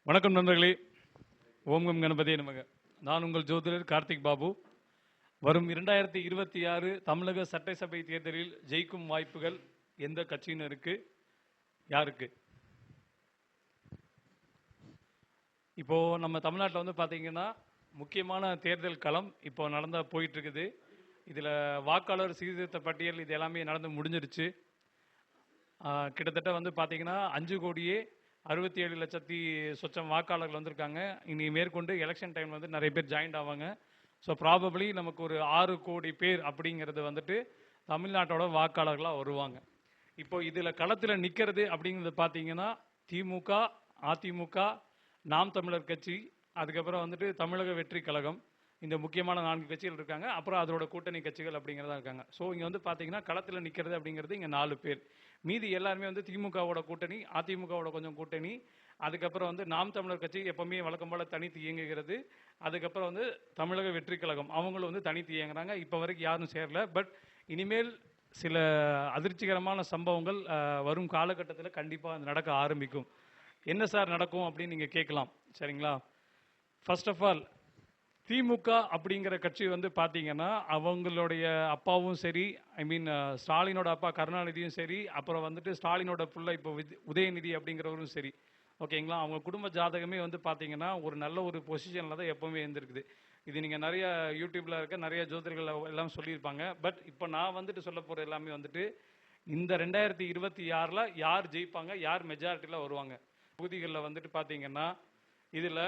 வணக்கம் நண்பர்களே. ஓம் கம் கணபதியே நமக. நான் உங்கள் ஜோதிடர் கார்த்திக் பாபு. வரும் 2026 தமிழக சட்டசபை தேர்தலில் ஜெயிக்கும் வாய்ப்புகள் எந்த கட்சியினருக்கு, யாருக்கு? இப்போ நம்ம தமிழ்நாட்டில் வந்து பார்த்தீங்கன்னா முக்கியமான தேர்தல் களம் இப்போ போயிட்டு இருக்குது. இதில் வாக்காளர் சீர்திருத்த பட்டியல் இது எல்லாமே நடந்து முடிஞ்சிருச்சு. கிட்டத்தட்ட வந்து பார்த்தீங்கன்னா 5,67,00,000 சொச்சம் வாக்காளர்கள் வந்திருக்காங்க. இனி மேற்கொண்டு எலெக்ஷன் டைம் வந்து நிறைய பேர் ஜாயின் ஆவாங்க. ஸோ ப்ராபப்ளி நமக்கு ஒரு 6 கோடி பேர் அப்படிங்கிறது வந்துட்டு தமிழ்நாட்டோட வாக்காளர்களாக வருவாங்க. இப்போ இதில் களத்தில் நிற்கிறது அப்படிங்கிறது பார்த்தீங்கன்னா திமுக, அதிமுக, நாம் தமிழர் கட்சி, அதுக்கப்புறம் வந்துட்டு தமிழக வெற்றி கழகம், இந்த முக்கியமான 4 கட்சிகள் இருக்காங்க. அப்புறம் அதோட கூட்டணி கட்சிகள் அப்படிங்கிறதா இருக்காங்க. ஸோ இங்கே வந்து பார்த்தீங்கன்னா களத்தில் நிற்கிறது அப்படிங்கிறது இங்கே 4 பேர். மீதி எல்லாருமே வந்து திமுகவோட கூட்டணி, அதிமுகவோட கொஞ்சம் கூட்டணி, அதுக்கப்புறம் வந்து நாம் தமிழர் கட்சி எப்பவுமே வழக்கம் போல தனித்து இயங்குகிறது. அதுக்கப்புறம் வந்து தமிழக வெற்றி கழகம் அவங்களும் வந்து தனித்து இயங்குறாங்க. இப்போ வரைக்கும் யாரும் சேரல. பட் இனிமேல் சில அதிர்ச்சிகரமான சம்பவங்கள் வரும் காலகட்டத்தில் கண்டிப்பாக நடக்க ஆரம்பிக்கும். என்ன சார் நடக்கும் அப்படின்னு நீங்கள் கேட்கலாம். சரிங்களா? ஃபர்ஸ்ட் ஆஃப் ஆல் திமுக அப்படிங்கிற கட்சி வந்து பார்த்தீங்கன்னா அவங்களுடைய அப்பாவும் சரி, ஸ்டாலினோட அப்பா கருணாநிதியும் சரி, அப்புறம் வந்துட்டு ஸ்டாலினோட பிள்ளை இப்போ உதயநிதி அப்படிங்கிறவரும் சரி, ஓகேங்களா? அவங்க குடும்ப ஜாதகமே வந்து பார்த்தீங்கன்னா ஒரு நல்ல ஒரு பொசிஷனில் தான் எப்போவுமே இருந்திருக்குது. இது நீங்கள் நிறைய யூடியூப்பில் இருக்க நிறைய ஜோதிடர்கள் எல்லாம் சொல்லியிருப்பாங்க. பட் இப்போ நான் வந்துட்டு சொல்ல போகிற எல்லாமே வந்துட்டு இந்த 2026 யார் ஜெயிப்பாங்க, யார் மெஜாரிட்டியில் வருவாங்க. தொகுதிகளில் வந்துட்டு பார்த்தீங்கன்னா இதில்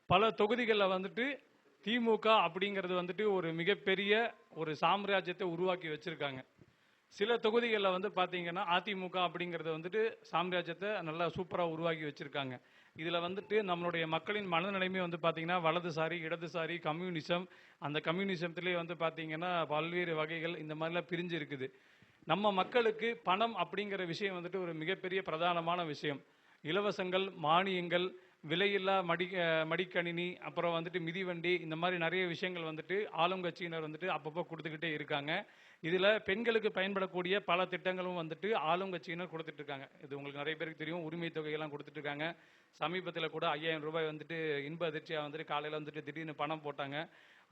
பல தொகுதிகளில் வந்துட்டு திமுக அப்படிங்கிறது வந்துட்டு ஒரு மிகப்பெரிய ஒரு சாம்ராஜ்யத்தை உருவாக்கி வச்சிருக்காங்க. சில தொகுதிகளில் வந்து பார்த்தீங்கன்னா அதிமுக அப்படிங்கிறது வந்துட்டு சாம்ராஜ்யத்தை நல்லா சூப்பராக உருவாக்கி வச்சிருக்காங்க. இதில் வந்துட்டு நம்மளுடைய மக்களின் மனநிலைமை வந்து பார்த்தீங்கன்னா வலதுசாரி, இடதுசாரி, கம்யூனிசம், அந்த கம்யூனிசத்திலே வந்து பார்த்தீங்கன்னா பல்வேறு வகைகள் இந்த மாதிரிலாம் பிரிஞ்சு இருக்குது. நம்ம மக்களுக்கு பணம் அப்படிங்கிற விஷயம் வந்துட்டு ஒரு மிகப்பெரிய பிரதானமான விஷயம். இலவசங்கள், மானியங்கள், விலையில்லா மடிக்கணினி, அப்புறம் வந்துட்டு மிதிவண்டி, இந்த மாதிரி நிறைய விஷயங்கள் வந்துட்டு ஆளுங்கட்சியினர் வந்துட்டு அப்பப்போ கொடுத்துக்கிட்டே இருக்காங்க. இதில் பெண்களுக்கு பயன்படக்கூடிய பல திட்டங்களும் வந்துட்டு ஆளுங்கட்சியினர் கொடுத்துட்டு இருக்காங்க. இது உங்களுக்கு நிறைய பேருக்கு தெரியும். உரிமை தொகையெல்லாம் கொடுத்துட்டு இருக்காங்க. சமீபத்தில் கூட 5,000 ரூபாய் வந்துட்டு இன்ப அதிர்ச்சியாக வந்துட்டு காலையில் வந்துட்டு திடீர்னு பணம் போட்டாங்க.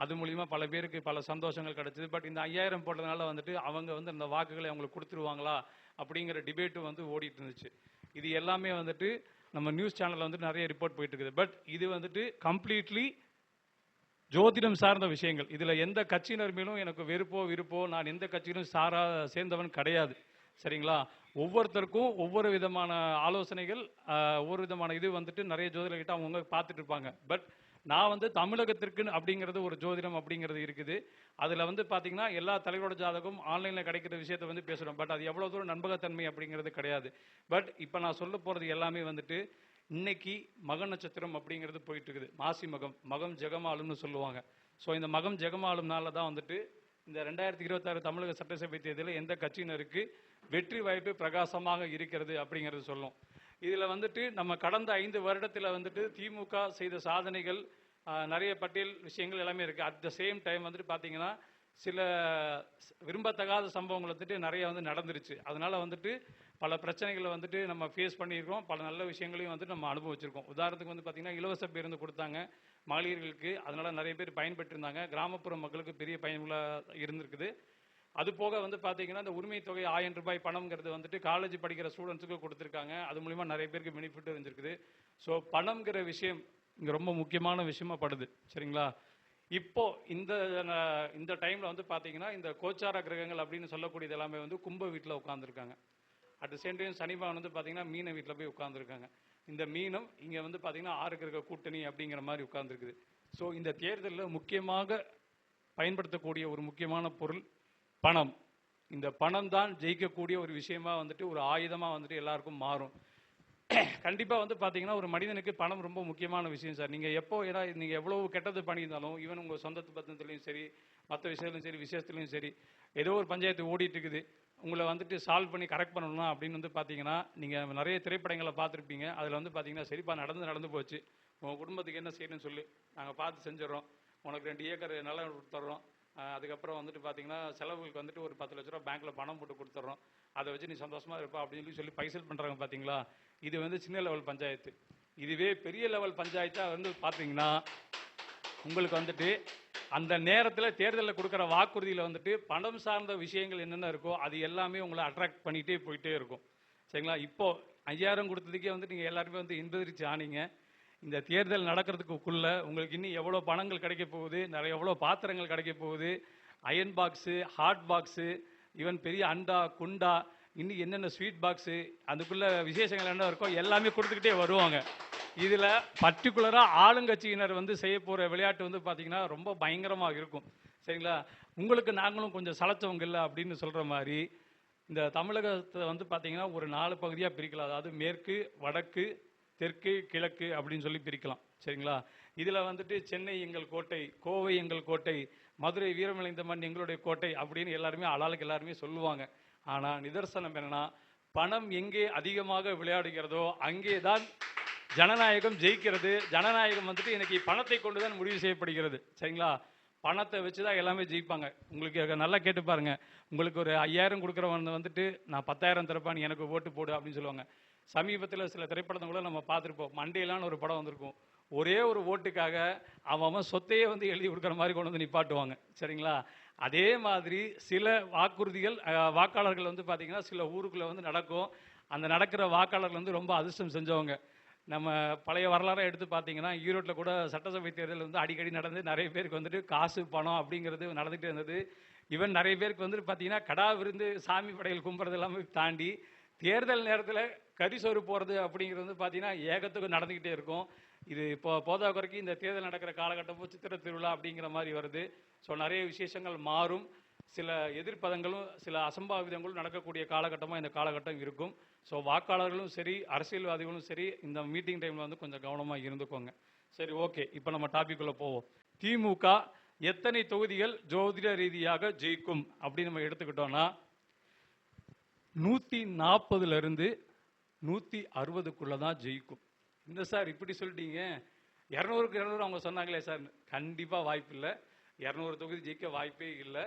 அது மூலிமா பல பேருக்கு பல சந்தோஷங்கள் கிடைச்சிது. பட் இந்த 5,000 போட்டதுனால வந்துட்டு அவங்க வந்து அந்த வாக்குகளை அவங்களுக்கு கொடுத்துருவாங்களா அப்படிங்கிற டிபேட்டும் வந்து ஓடிட்டு இருந்துச்சு. இது எல்லாமே வந்துட்டு நம்ம நியூஸ் சேனலில் வந்துட்டு நிறைய ரிப்போர்ட் போயிட்டு இருக்குது. பட் இது வந்துட்டு கம்ப்ளீட்லி ஜோதிடம் சார்ந்த விஷயங்கள். இதில் எந்த கட்சியினர் மேலும் எனக்கு வெறுப்போ விருப்போ, நான் எந்த கட்சியிலும் சேர்ந்தவன் கிடையாது. சரிங்களா? ஒவ்வொருத்தருக்கும் ஒவ்வொரு விதமான ஆலோசனைகள், ஒவ்வொரு விதமான இது வந்துட்டு நிறைய ஜோதிடர்கிட்ட அவங்க பார்த்துட்டு இருப்பாங்க. பட் நான் வந்து தமிழகத்திற்கு அப்படிங்கிறது ஒரு ஜோதிடம் அப்படிங்கிறது இருக்குது. அதில் வந்து பார்த்தீங்கன்னா எல்லா தலைவரோட ஜாதகம் ஆன்லைனில் கிடைக்கிற விஷயத்தை வந்து பேசுகிறோம். பட் அது எவ்வளோ தூரம் நம்பகத்தன்மை அப்படிங்கிறது கிடையாது. பட் இப்போ நான் சொல்ல போகிறது எல்லாமே வந்துட்டு இன்னைக்கு மக நட்சத்திரம் அப்படிங்கிறது போயிட்டு இருக்குது. மாசி மகம், மகம் ஜெகமாலும்னு சொல்லுவாங்க. ஸோ இந்த மகம் ஜெகமாலும்னால தான் வந்துட்டு இந்த 2026 தமிழக சட்டசபை தேர்தலில் எந்த கட்சியினருக்கு வெற்றி வாய்ப்பு பிரகாசமாக இருக்கிறது அப்படிங்கிறது சொல்லும். இதில் வந்துட்டு நம்ம கடந்த 5 வருடத்தில் வந்துட்டு திமுக செய்த சாதனைகள் நிறைய பட்டியல் விஷயங்கள் எல்லாமே இருக்குது. அட் த சேம் டைம் வந்துட்டு பார்த்தீங்கன்னா சில விரும்பத்தகாத சம்பவங்கள் வந்துட்டு நிறைய வந்து நடந்துருச்சு. அதனால வந்துட்டு பல பிரச்சனைகளை வந்துட்டு நம்ம ஃபேஸ் பண்ணியிருக்கோம். பல நல்ல விஷயங்களையும் வந்துட்டு நம்ம அனுபவிச்சிருக்கோம். உதாரணத்துக்கு வந்து பார்த்தீங்கன்னா இலவச பேருந்து கொடுத்தாங்க மகளிர்களுக்கு. அதனால நிறைய பேர் பயன்பெற்றிருந்தாங்க. கிராமப்புற மக்களுக்கு பெரிய பயனுள்ளதாக இருந்திருக்குது. அது போக வந்து பார்த்தீங்கன்னா இந்த உரிமை தொகை 1000 ரூபாய் பணம்ங்கிறது வந்துட்டு காலேஜ் படிக்கிற ஸ்டூடெண்ட்ஸுக்கு கொடுத்துருக்காங்க. அது மூலிமா நிறைய பேருக்கு பெனிஃபிட் இருந்திருக்குது. ஸோ பணம்ங்கிற விஷயம் இங்கே ரொம்ப முக்கியமான விஷயமா படுது. சரிங்களா? இப்போ இந்த டைமில் வந்து பார்த்தீங்கன்னா இந்த கோச்சார கிரகங்கள் அப்படின்னு சொல்லக்கூடியது எல்லாமே வந்து கும்ப வீட்டில் உட்காந்துருக்காங்க. அட் த சேம் டைம் சனி பகவான் வந்து பார்த்தீங்கன்னா மீன வீட்டில் போய் உட்காந்துருக்காங்க. இந்த மீனம் இங்கே வந்து பார்த்தீங்கன்னா 6 கிரக கூட்டணி அப்படிங்கிற மாதிரி உட்காந்துருக்குது. ஸோ இந்த தேர்தலில் முக்கியமாக பயன்படுத்தக்கூடிய ஒரு முக்கியமான பொருள் பணம். இந்த பணம் தான் ஜெயிக்கக்கூடிய ஒரு விஷயமா வந்துட்டு ஒரு ஆயுதமாக வந்துட்டு எல்லாருக்கும் மாறும். கண்டிப்பாக வந்து பார்த்தீங்கன்னா ஒரு மனிதனுக்கு பணம் ரொம்ப முக்கியமான விஷயம் சார். நீங்கள் ஏன்னா நீங்கள் எவ்வளவு கெட்டது பண்ணியிருந்தாலும் ஈவன் உங்கள் சொந்த பத்தத்துலையும் சரி, மற்ற விஷயத்துலையும் சரி, விசேஷத்துலையும் சரி, ஏதோ ஒரு பஞ்சாயத்து ஓடிட்டு இருக்குது, உங்களை வந்துட்டு சால்வ் பண்ணி கரெக்ட் பண்ணணும் அப்படின்னு வந்து பார்த்தீங்கன்னா நீங்கள் நிறைய திரைப்படங்களை பார்த்துருப்பீங்க. அதில் வந்து பார்த்தீங்கன்னா சரிப்பா நடந்து போச்சு, உங்கள் குடும்பத்துக்கு என்ன செய்யணும்னு சொல்லி நாங்கள் பார்த்து செஞ்சிடறோம், உனக்கு 2 ஏக்கர் நிலம் கொடுத்துட்றோம், அதுக்கப்புறம் வந்துட்டு பார்த்தீங்கன்னா செலவுகளுக்கு வந்துட்டு ஒரு 10 லட்ச ரூபா பேங்க்கில் பணம் போட்டு கொடுத்துட்றோம், அதை வச்சு நீ சந்தோஷமாக இருப்பா அப்படின்னு சொல்லி பைசல் பண்ணுறாங்க பார்த்தீங்களா. இது வந்து சின்ன லெவல் பஞ்சாயத்து. இதுவே பெரிய லெவல் பஞ்சாயத்தாக வந்து பார்த்தீங்கன்னா உங்களுக்கு வந்துட்டு அந்த நேரத்தில் தேர்தலில் கொடுக்குற வாக்குறுதியில் வந்துட்டு பணம் சார்ந்த விஷயங்கள் என்னென்ன இருக்கோ அது எல்லாமே உங்களை அட்ராக்ட் பண்ணிகிட்டே போயிட்டே இருக்கும். சரிங்களா. இப்போது 5000 கொடுத்ததுக்கே வந்துட்டு நீங்கள் எல்லாருமே வந்து இன்பதிர்ச்சி ஆனீங்க. இந்த தேர்தல் நடக்கிறதுக்குள்ள உங்களுக்கு இன்னும் எவ்வளோ பணங்கள் கிடைக்க போகுது, நிறைய எவ்வளோ பாத்திரங்கள் கிடைக்க போகுது, iron box, hot box, even பெரிய அண்டா குண்டா, இன்னும் என்னென்ன ஸ்வீட் பாக்ஸு, அதுக்குள்ள விசேஷங்கள் என்ன இருக்கோ எல்லாமே கொடுத்துக்கிட்டே வருவாங்க. இதில் பர்டிகுலராக ஆளுங்கட்சியினர் வந்து செய்ய போகிற விளையாட்டு வந்து பார்த்தீங்கன்னா ரொம்ப பயங்கரமாக இருக்கும். சரிங்களா. உங்களுக்கு நாங்களும் கொஞ்சம் சளைச்சவங்க இல்லை அப்படின்னு சொல்கிற மாதிரி இந்த தமிழகத்தை வந்து பார்த்தீங்கன்னா ஒரு 4 பகுதியாக பிரிக்கலாம். அதாவது மேற்கு, வடக்கு, தெற்கு, கிழக்கு அப்படின்னு சொல்லி பிரிக்கலாம். சரிங்களா. இதில் வந்துட்டு சென்னை எங்கள் கோட்டை, கோவை எங்கள் கோட்டை, மதுரை வீரமிழைந்த மண் எங்களுடைய கோட்டை அப்படின்னு எல்லாருமே ஆளாளுக்கு எல்லாருமே சொல்லுவாங்க. ஆனால் நிதர்சனம் என்னன்னா, பணம் எங்கே அதிகமாக விளையாடுகிறதோ அங்கே தான் ஜனநாயகம் ஜெயிக்கிறது. ஜனநாயகம் வந்துட்டு இன்னைக்கு பணத்தை கொண்டு தான் முடிவு செய்யப்படுகிறது. சரிங்களா. பணத்தை வச்சு தான் எல்லாமே ஜெயிப்பாங்க. உங்களுக்கு நல்லா கேட்டு பாருங்க. உங்களுக்கு ஒரு 5000 கொடுக்குறவன் வந்துட்டு நான் 10,000 தரப்பான்னு எனக்கு ஓட்டு போடு அப்படின்னு சொல்லுவாங்க. சமீபத்தில் சில திரைப்படத்தை கூட நம்ம பார்த்துருப்போம். மண்டையிலான்னு ஒரு படம் வந்திருக்கும். ஒரே ஒரு ஓட்டுக்காக அவன் சொத்தையே வந்து எழுதி கொடுக்குற மாதிரி கொண்டு வந்து நிப்பாட்டுவாங்க. சரிங்களா. அதே மாதிரி சில வாக்குறுதிகள் வாக்காளர்கள் வந்து பார்த்தீங்கன்னா சில ஊருக்குள்ளே வந்து நடக்கும். அந்த நடக்கிற வாக்காளர்கள் வந்து ரொம்ப அதிர்ஷ்டம் செஞ்சவங்க. நம்ம பழைய வரலாறை எடுத்து பார்த்தீங்கன்னா ஈரோட்டில் கூட சட்டசபை தேர்தல் வந்து அடிக்கடி நடந்து நிறைய பேருக்கு வந்துட்டு காசு பணம் அப்படிங்கிறது நடந்துகிட்டே இருந்தது. ஈவன் நிறைய பேருக்கு வந்துட்டு பார்த்தீங்கன்னா கடா விருந்து சாமி படைகள் கும்புறது எல்லாமே தாண்டி தேர்தல் நேரத்தில் கரிசோறு போகிறது அப்படிங்கிறது வந்து பார்த்தீங்கன்னா ஏகத்துக்கு நடந்துக்கிட்டே இருக்கும். இது இப்போ போதாக்குறைக்கு இந்த தேர்தல் நடக்கிற காலகட்டமும் சித்திரை திருவிழா அப்படிங்கிற மாதிரி வருது. ஸோ நிறைய விசேஷங்கள் மாறும். சில எதிர்ப்பதங்களும் சில அசம்பாவிதங்களும் நடக்கக்கூடிய காலகட்டமாக இந்த காலகட்டம் இருக்கும். ஸோ வாக்காளர்களும் சரி அரசியல்வாதிகளும் சரி இந்த மீட்டிங் டைமில் வந்து கொஞ்சம் கவனமாக இருந்துக்கோங்க. சரி, ஓகே. இப்போ நம்ம டாபிக்குள்ளே போவோம். திமுக எத்தனை தொகுதிகள் ஜோதிட ரீதியாக ஜெயிக்கும் அப்படின்னு நம்ம எடுத்துக்கிட்டோம்னா 140லிருந்து 160க்குள்ளே தான் ஜெயிக்கும். இந்த சார் இப்படி சொல்லிட்டீங்க, 200க்கு 200 அவங்க சொன்னாங்களே சார். கண்டிப்பாக வாய்ப்பு இல்லை. 200 தொகுதி ஜெயிக்க வாய்ப்பே இல்லை.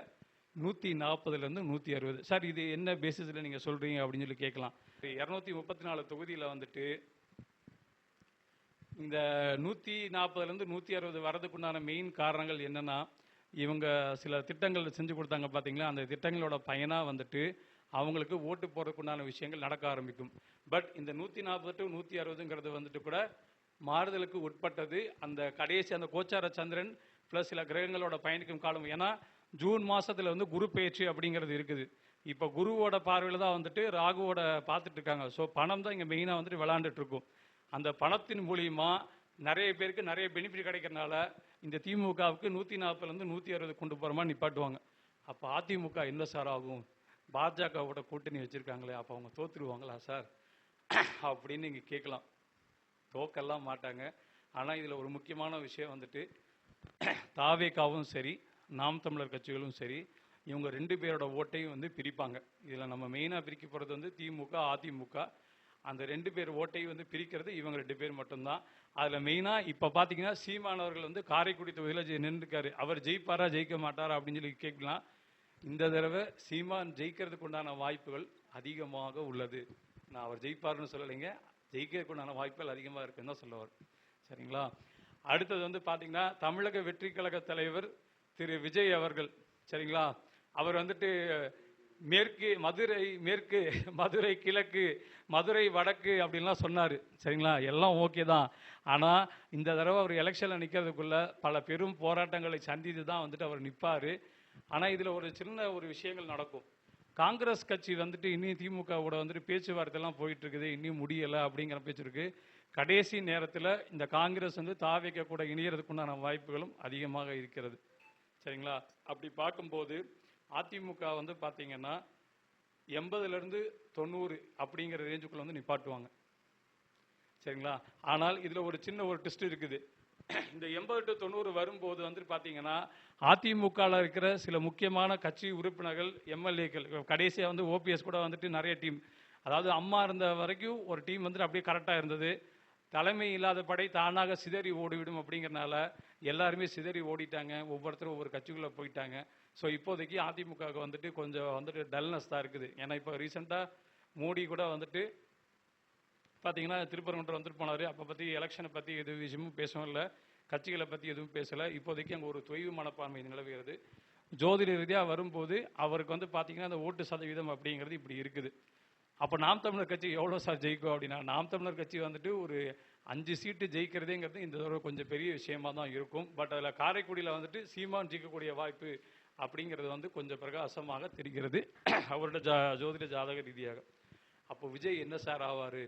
140லேருந்து 160. சார் இது என்ன பேசிஸில் நீங்கள் சொல்கிறீங்க அப்படின்னு சொல்லி கேட்கலாம். 234 தொகுதியில் வந்துட்டு இந்த 140லேருந்து 160 வரதுக்குண்டான மெயின் காரணங்கள் என்னென்னா, இவங்க சில திட்டங்கள் செஞ்சு கொடுத்தாங்க பார்த்தீங்களா. அந்த திட்டங்களோட பயனாக வந்துட்டு அவங்களுக்கு ஓட்டு போடுறதுக்குண்டான விஷயங்கள் நடக்க ஆரம்பிக்கும். பட் இந்த 140 to 160ங்கிறது வந்துட்டு கூட மாறுதலுக்கு உட்பட்டது. அந்த கடைசி அந்த கோச்சார சந்திரன் ப்ளஸ் சில கிரகங்களோட பயணிக்கும் காலம். ஏன்னா ஜூன் மாதத்தில் வந்து குரு பயிற்சி அப்படிங்கிறது இருக்குது. இப்போ குருவோட பார்வையில் தான் வந்துட்டு ராகுவோட பார்த்துட்டு இருக்காங்க. ஸோ பணம் தான் இங்கே மெயினாக வந்துட்டு விளாண்டுட்டு இருக்கும். அந்த பணத்தின் மூலியமா நிறைய பேருக்கு நிறைய பெனிஃபிட் கிடைக்கிறதுனால இந்த திமுகவுக்கு 140லேருந்து 160 கொண்டு போகிற மாதிரி நிப்பாட்டுவாங்க. அப்போ அதிமுக என்ன சார் ஆகும்? பாஜகவோட கூட்டணி வச்சுருக்காங்களே, அப்போ அவங்க தோற்றுருவாங்களா சார் அப்படின்னு நீங்கள் கேட்கலாம். தோக்கெல்லாம் மாட்டாங்க. ஆனால் இதில் ஒரு முக்கியமான விஷயம் வந்துட்டு தாவேகாவும் சரி நாம் தமிழர் கட்சிகளும் சரி இவங்க 2 பேரோட ஓட்டையும் வந்து பிரிப்பாங்க. இதில் நம்ம மெயினாக பிரிக்க போகிறது வந்து திமுக அதிமுக. அந்த 2 பேர் ஓட்டையும் வந்து பிரிக்கிறது இவங்க 2 பேர் மட்டும்தான். அதில் மெயினாக இப்போ பார்த்தீங்கன்னா சீமானவர்கள் வந்து காரைக்குடி தொகுதியில் நின்றுருக்காரு. அவர் ஜெயிப்பாரா ஜெயிக்க மாட்டாரா அப்படின்னு சொல்லி கேட்கலாம். இந்த தடவை சீமான் ஜெயிக்கிறதுக்கு உண்டான வாய்ப்புகள் அதிகமாக உள்ளது. நான் அவர் ஜெயிப்பாருன்னு சொல்லலைங்க, ஜெயிக்கிறதுக்கு உண்டான வாய்ப்புகள் அதிகமாக இருக்குன்னு தான் சொல்லுவார். சரிங்களா. அடுத்தது வந்து பார்த்தீங்கன்னா தமிழக வெற்றி கழக தலைவர் திரு விஜய் அவர்கள். சரிங்களா. அவர் வந்துட்டு மேற்கு மதுரை மேற்கு, மதுரை கிழக்கு, மதுரை வடக்கு அப்படின்லாம் சொன்னார். சரிங்களா. எல்லாம் ஓகே தான். ஆனால் இந்த தடவை அவர் எலெக்ஷனில் நிற்கிறதுக்குள்ள பல பெரும் போராட்டங்களை சந்தித்து தான் வந்துட்டு அவர் நிற்பார். ஆனால் இதில் ஒரு சின்ன ஒரு விஷயங்கள் நடக்கும். காங்கிரஸ் கட்சி வந்துட்டு இன்னும் திமுகவோட வந்துட்டு பேச்சுவார்த்தைலாம் போயிட்டு இருக்குது, இன்னும் முடியலை அப்படிங்கிற பேச்சு இருக்கு. கடைசி நேரத்தில் இந்த காங்கிரஸ் வந்து தாவேக கூட இணையறதுக்குண்டான வாய்ப்புகளும் அதிகமாக இருக்கிறது. சரிங்களா. அப்படி பார்க்கும்போது அதிமுக வந்து பார்த்தீங்கன்னா 80லேருந்து 90 அப்படிங்கிற ரேஞ்சுக்குள்ள வந்து நிப்பாட்டுவாங்க. சரிங்களா. ஆனால் இதில் ஒரு சின்ன ஒரு ட்விஸ்ட் இருக்குது. இந்த 80 to 90 வரும்போது வந்துட்டு பார்த்தீங்கன்னா அதிமுகவில் இருக்கிற சில முக்கியமான கட்சி உறுப்பினர்கள் எம்எல்ஏக்கள் கடைசியாக வந்து ஓபிஎஸ் கூட வந்துட்டு நிறைய டீம், அதாவது அம்மா இருந்த வரைக்கும் ஒரு டீம் வந்துட்டு அப்படியே கரெக்டாக இருந்தது. தலைமை இல்லாத படை தானாக சிதறி ஓடிவிடும் அப்படிங்கிறனால எல்லாருமே சிதறி ஓடிட்டாங்க, ஒவ்வொருத்தரும் ஒவ்வொரு கட்சிக்குள்ளே போயிட்டாங்க. ஸோ இப்போதைக்கு அதிமுகவுக்கு வந்துட்டு கொஞ்சம் வந்துட்டு டல்னஸ் தான் இருக்குது. ஏன்னா இப்போ ரீசெண்டாக மோடி கூட வந்துட்டு பார்த்தீங்கன்னா திருப்பரங்குன்றம் வந்துட்டு போனார். அப்போ பற்றி எலெக்ஷனை பற்றி எது விஷயமும் பேசவும் இல்லை, கட்சிகளை பற்றி எதுவும் பேசலை. இப்போதைக்கு அங்கே ஒரு தொய்வு மனப்பான்மை நிலவுகிறது. ஜோதிட ரீதியாக வரும்போது அவருக்கு வந்து பார்த்தீங்கன்னா அந்த ஓட்டு சதவீதம் அப்படிங்கிறது இப்படி இருக்குது. அப்போ நாம் தமிழர் கட்சி எவ்வளோ சார் ஜெயிக்கும் அப்படின்னா, நாம் தமிழர் கட்சி வந்துட்டு ஒரு 5 சீட்டு ஜெயிக்கிறதேங்கிறது இந்த தடவை கொஞ்சம் பெரிய விஷயமா தான் இருக்கும். பட் அதில் காரைக்குடியில் வந்துட்டு சீமான் ஜெயிக்கக்கூடிய வாய்ப்பு அப்படிங்கிறது வந்து கொஞ்சம் பிரகாசமாக தெரிகிறது அவரோட ஜோதிட ஜாதக ரீதியாக. அப்போ விஜய் என்ன சார் ஆவார்,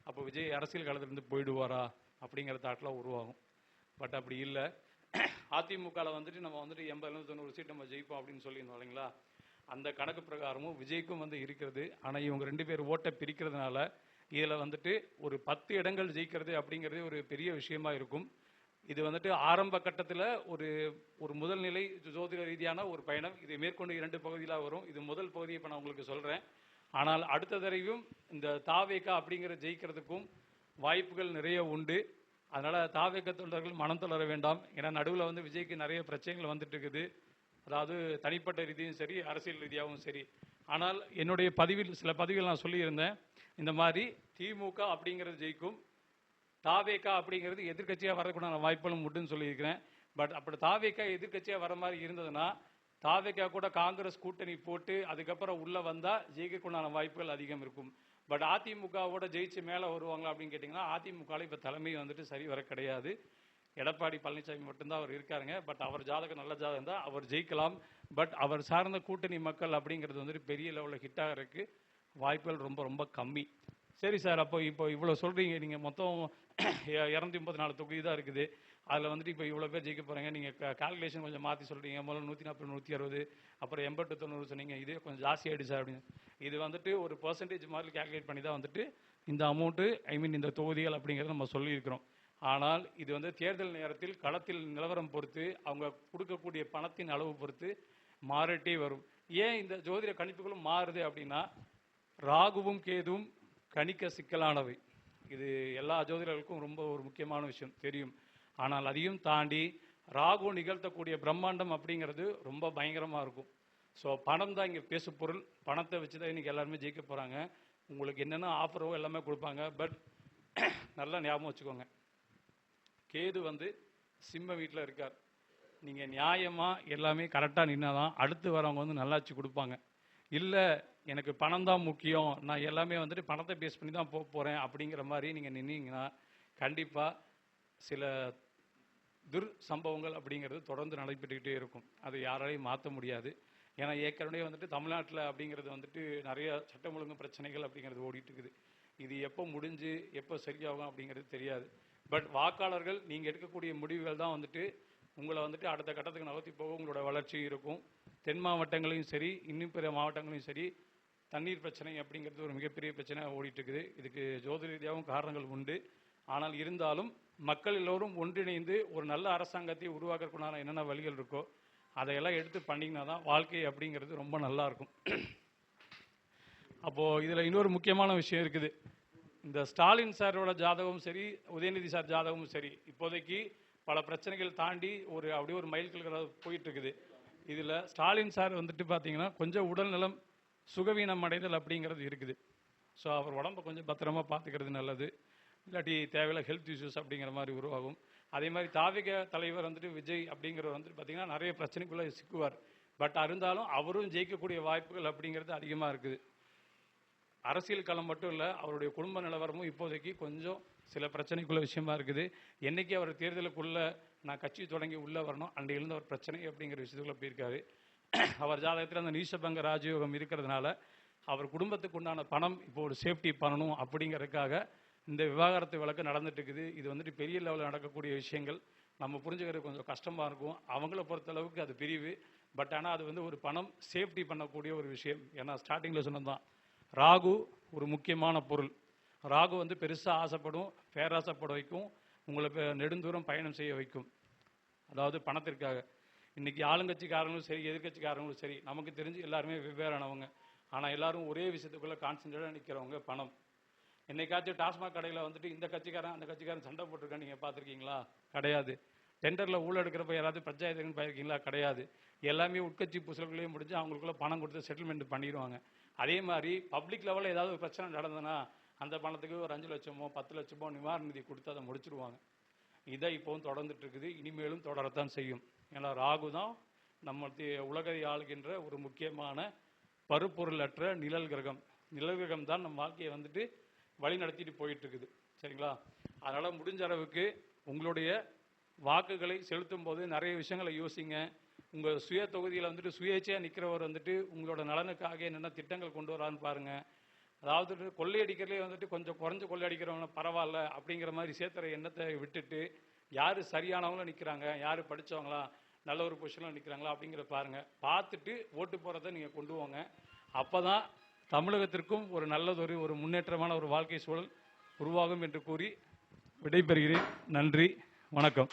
அப்போ விஜய் அரசியல் காலத்திலிருந்து போயிடுவாரா அப்படிங்கிற தாட்லாம் உருவாகும். பட் அப்படி இல்லை. அதிமுகவில் வந்துட்டு நம்ம வந்துட்டு 80-90 சீட் நம்ம ஜெயிப்போம் அப்படின்னு சொல்லியிருந்தோம் இல்லைங்களா, அந்த கணக்கு பிரகாரமும் விஜய்க்கும் வந்து இருக்கிறது. ஆனால் இவங்க 2 பேர் ஓட்டை பிரிக்கிறதுனால இதில் வந்துட்டு ஒரு 10 இடங்கள் ஜெயிக்கிறது அப்படிங்கிறது ஒரு பெரிய விஷயமா இருக்கும். இது வந்துட்டு ஆரம்ப கட்டத்தில் ஒரு ஒரு முதல் நிலை ஜோதிட ரீதியான ஒரு பயணம். இது மேற்கொண்டு 2 பகுதியில் வரும். இது முதல் பகுதியை இப்போ நான் உங்களுக்கு சொல்கிறேன். ஆனால் அடுத்த தடவையும் இந்த தாவேகா அப்படிங்கிற ஜெயிக்கிறதுக்கும் வாய்ப்புகள் நிறைய உண்டு. அதனால் தாவேகா தொண்டர்கள் மனம் தளர வேண்டாம். ஏன்னா நடுவில் வந்து விஜய்க்கு நிறைய பிரச்சனைகள் வந்துட்டு இருக்குது. அதாவது தனிப்பட்ட ரீதியும் சரி, அரசியல் ரீதியாகவும் சரி. ஆனால் என்னுடைய சில பதிவில் நான் சொல்லியிருந்தேன், இந்த மாதிரி திமுக அப்படிங்கிறது ஜெயிக்கும், தாவேகா அப்படிங்கிறது எதிர்கட்சியாக வரக்கூடாத வாய்ப்புகளும் உண்டுன்னு சொல்லியிருக்கிறேன். பட் அப்படி தாவேகா எதிர்கட்சியாக வர மாதிரி இருந்ததுன்னா தாவேகா கூட காங்கிரஸ் கூட்டணி போட்டு அதுக்கப்புறம் உள்ளே வந்தால் ஜெயிக்கக்கூடாத வாய்ப்புகள் அதிகம் இருக்கும். பட் அதிமுகவோட ஜெயிச்சு மேலே வருவாங்களா அப்படின்னு கேட்டிங்கன்னா, அதிமுகவில் இப்போ தலைமை வந்துட்டு சரி வர கிடையாது. எடப்பாடி பழனிசாமி மட்டும்தான் அவர் இருக்காருங்க. பட் அவர் ஜாதகம் நல்ல ஜாதகம் தான், அவர் ஜெயிக்கலாம். பட் அவர் சார்ந்த கூட்டணி மக்கள் அப்படிங்கிறது வந்துட்டு பெரிய லெவலில் ஹிட் ஆகிறதுக்கு வாய்ப்புகள் ரொம்ப ரொம்ப கம்மி. சரி சார், அப்போ இவ்வளோ சொல்கிறீங்க, நீங்கள் மொத்தம் 234 தொகுதி தான் இருக்குது, அதில் வந்துட்டு இப்போ இவ்வளோ பேர் ஜெயிக்க போகிறாங்க. நீங்கள் கால்குலேஷன் கொஞ்சம் மாற்றி சொல்கிறீங்க. முதல்ல 140 160 அப்புறம் 80 90 சொன்னீங்க, இதே கொஞ்சம் ஜாஸ்தி ஆகிடுச்சு சார் அப்படின்னு. இது வந்துட்டு ஒரு பர்சன்டேஜ் மாதிரி கால்குலேட் பண்ணி தான் வந்துட்டு இந்த அமௌண்ட்டு இந்த தொகுதிகள் அப்படிங்கிறத நம்ம சொல்லியிருக்கிறோம். ஆனால் இது வந்து தேர்தல் நேரத்தில் களத்தில் நிலவரம் பொறுத்து, அவங்க கொடுக்கக்கூடிய பணத்தின் அளவு பொறுத்து மாறிட்டே வரும். ஏன் இந்த ஜோதிட கணிப்புகளும் மாறுது அப்படின்னா, ராகுவும் கேதுவும் கணிக்க சிக்கலானவை. இது எல்லா ஜோதிடர்களுக்கும் ரொம்ப ஒரு முக்கியமான விஷயம் தெரியும். ஆனால் அதையும் தாண்டி ராகு நிகழ்த்தக்கூடிய பிரம்மாண்டம் அப்படிங்கிறது ரொம்ப பயங்கரமாக இருக்கும். ஸோ பணம் தான் இங்கே பேசு பொருள். பணத்தை வச்சு தான் இன்றைக்கி எல்லாருமே ஜெயிக்க போகிறாங்க. உங்களுக்கு என்னென்ன ஆஃபரோ எல்லாமே கொடுப்பாங்க. பட் நல்லா ஞாபகம் வச்சுக்கோங்க, கேது வந்து சிம்ம வீட்டில் இருக்கார். நீங்கள் நியாயமாக எல்லாமே கரெக்டாக நின்னால் தான் அடுத்து வரவங்க வந்து நல்லாச்சு கொடுப்பாங்க. இல்லை எனக்கு பணம் தான் முக்கியம், நான் எல்லாமே வந்துட்டு பணத்தை பேஸ் பண்ணி தான் போகிறேன் அப்படிங்கிற மாதிரி நீங்கள் நின்னீங்கன்னா கண்டிப்பாக சில சம்பவங்கள் அப்படிங்கிறது தொடர்ந்து நடைபெற்றுக்கிட்டே இருக்கும். அது யாராலையும் மாற்ற முடியாது. ஏன்னா ஏற்கனவே வந்துட்டு தமிழ்நாட்டில் அப்படிங்கிறது வந்துட்டு நிறைய சட்டம் ஒழுங்கு பிரச்சனைகள் அப்படிங்கிறது ஓடிட்டு இருக்குது. இது எப்போ முடிஞ்சு எப்போ சரியாகும் அப்படிங்கிறது தெரியாது. பட் வாக்காளர்கள் நீங்கள் எடுக்கக்கூடிய முடிவுகள் தான் வந்துட்டு உங்களை வந்துட்டு அடுத்த கட்டத்துக்கு நகர்த்தி போக உங்களோட வளர்ச்சி இருக்கும். தென் மாவட்டங்களையும் சரி, இன்னும் பிற மாவட்டங்களையும் சரி, தண்ணீர் பிரச்சனை அப்படிங்கிறது ஒரு மிகப்பெரிய பிரச்சனையாக ஓடிட்டு இருக்குது. இதுக்கு ஜோதிட ரீதியாகவும் காரணங்கள் உண்டு. ஆனால் இருந்தாலும் மக்கள் எல்லோரும் ஒன்றிணைந்து ஒரு நல்ல அரசாங்கத்தை உருவாக்குறதுக்குண்டான என்னென்ன வழிகள் இருக்கோ அதையெல்லாம் எடுத்து பண்ணிங்கன்னா தான் வாழ்க்கை அப்படிங்கிறது ரொம்ப நல்லா இருக்கும். அப்போது இதில் இன்னொரு முக்கியமான விஷயம் இருக்குது. இந்த ஸ்டாலின் சாரோட ஜாதகமும் சரி, உதயநிதி சார் ஜாதகமும் சரி, இப்போதைக்கு பல பிரச்சனைகள் தாண்டி அப்படியே ஒரு மைல்கல் போயிட்டு இருக்குது. இதில் ஸ்டாலின் சார் வந்துட்டு பார்த்தீங்கன்னா கொஞ்சம் உடல்நலம் சுகவீனம் அடைதல் அப்படிங்கிறது இருக்குது. ஸோ அவர் உடம்பை கொஞ்சம் பத்திரமா பார்த்துக்கிறது நல்லது. இல்லாட்டி தேவையில்ல ஹெல்த் இஷ்யூஸ் அப்படிங்கிற மாதிரி உருவாகும். அதே மாதிரி தாவிக தலைவர் வந்துட்டு விஜய் அப்படிங்கிறவர் வந்துட்டு பார்த்தீங்கன்னா நிறைய பிரச்சனைக்குள்ளே சிக்குவார். பட் இருந்தாலும் அவரும் ஜெயிக்கக்கூடிய வாய்ப்புகள் அப்படிங்கிறது அதிகமாக இருக்குது. அரசியல் களம் மட்டும் இல்லை, அவருடைய குடும்ப நிலவரமும் இப்போதைக்கு கொஞ்சம் சில பிரச்சனைக்குள்ள விஷயமா இருக்குது. என்றைக்கு அவர் தேர்தலுக்குள்ளே நான் கட்சி தொடங்கி உள்ளே வரணும் அன்றையிலிருந்து அவர் பிரச்சனை அப்படிங்கிற விஷயத்துக்குள்ளே போயிருக்காரு. அவர் ஜாதகத்தில் அந்த நீசபங்க ராஜயோகம் இருக்கிறதுனால அவர் குடும்பத்துக்கு உண்டான பணம் இப்போ ஒரு சேஃப்டி பண்ணணும் அப்படிங்கிறதுக்காக இந்த விவாகரத்து வழக்கு நடந்துட்டு இருக்குது. இது வந்துட்டு பெரிய லெவலில் நடக்கக்கூடிய விஷயங்கள். நம்ம புரிஞ்சுக்கிறது கொஞ்சம் கஷ்டமாக இருக்கும். அவங்கள பொறுத்தளவுக்கு அது பிரிவு. பட் ஆனால் அது வந்து ஒரு பணம் சேஃப்டி பண்ணக்கூடிய ஒரு விஷயம். ஏன்னா ஸ்டார்டிங்கில் சொன்னதான் ராகு ஒரு முக்கியமான பொருள். ராகு வந்து பெருசாக ஆசைப்படும், பேராசைப்பட வைக்கும், உங்களை நெடுந்தூரம் பயணம் செய்ய வைக்கும். அதாவது பணத்திற்காக. இன்றைக்கி ஆளுங்கட்சிக்காரங்களும் சரி, எதிர்கட்சிக்காரங்களும் சரி, நமக்கு தெரிஞ்சு எல்லாருமே வெவ்வேறானவங்க. ஆனால் எல்லாரும் ஒரே விஷயத்துக்குள்ளே கான்சன்ட்ரேட்டாக நிற்கிறவங்க பணம். என்னைக்காச்சும் டாஸ்மாக் கடையில் வந்துட்டு இந்த கட்சிக்காரன் அந்த கட்சிக்காரன் சண்டை போட்டிருக்கான்னு நீங்கள் பார்த்துருக்கீங்களா? கிடையாது. டெண்டரில் ஊழல் எடுக்கிறப்ப யாராவது பஞ்சாயத்துன்னு போயிருக்கீங்களா? கிடையாது. எல்லாமே உட்கட்சி பூசல்களையும் முடிஞ்சு அவங்களுக்குள்ள பணம் கொடுத்து செட்டில்மெண்ட் பண்ணிடுவாங்க. அதே மாதிரி பப்ளிக் லெவலில் ஏதாவது ஒரு பிரச்சனை நடந்ததுன்னா அந்த பணத்துக்கு ஒரு 5 லட்சமோ 10 லட்சமோ நிவாரண நிதி கொடுத்து அதை முடிச்சிருவாங்க. இதை இப்போவும் தொடர்ந்துட்டு இருக்குது, இனிமேலும் தொடரத்தான் செய்யும். ஏன்னா ராகு தான் நம்ம உலகை ஆளுகின்ற ஒரு முக்கியமான பருப்பொருளற்ற நிழல் கிரகம். நிழல் கிரகம் தான் நம்ம வாழ்க்கையை வந்துட்டு வழி நடத்திட்டு போயிட்டு இருக்குது. சரிங்களா? அதனால முடிஞ்ச அளவுக்கு உங்களுடைய வாக்குகளை செலுத்தும் போது நிறைய விஷயங்களை யோசிங்க. உங்கள் சுய தொகுதியில் வந்துட்டு சுயேட்சையாக நிற்கிறவர் வந்துட்டு உங்களோட நலனுக்காக என்னென்ன திட்டங்கள் கொண்டு வரான்னு பாருங்க. அதாவது கொள்ளையடிக்கிறதுலே வந்துட்டு கொஞ்சம் குறைஞ்ச கொள்ளையடிக்கிறவங்க பரவாயில்ல அப்படிங்கிற மாதிரி சேர்த்துற எண்ணத்தை விட்டுட்டு யார் சரியானவங்களும் நிற்கிறாங்க, யார் படித்தவங்களா நல்ல ஒரு பொசிஷனில் நிற்கிறாங்களா அப்படிங்கிற பாருங்க. பார்த்துட்டு ஓட்டு போகிறத நீங்கள் கொண்டு வாங்க. அப்போ தான் தமிழகத்திற்கும் ஒரு நல்லதொரு ஒரு முன்னேற்றமான ஒரு வாழ்க்கை சூழல் உருவாகும் என்று கூறி விடைபெறுகிறேன். நன்றி, வணக்கம்.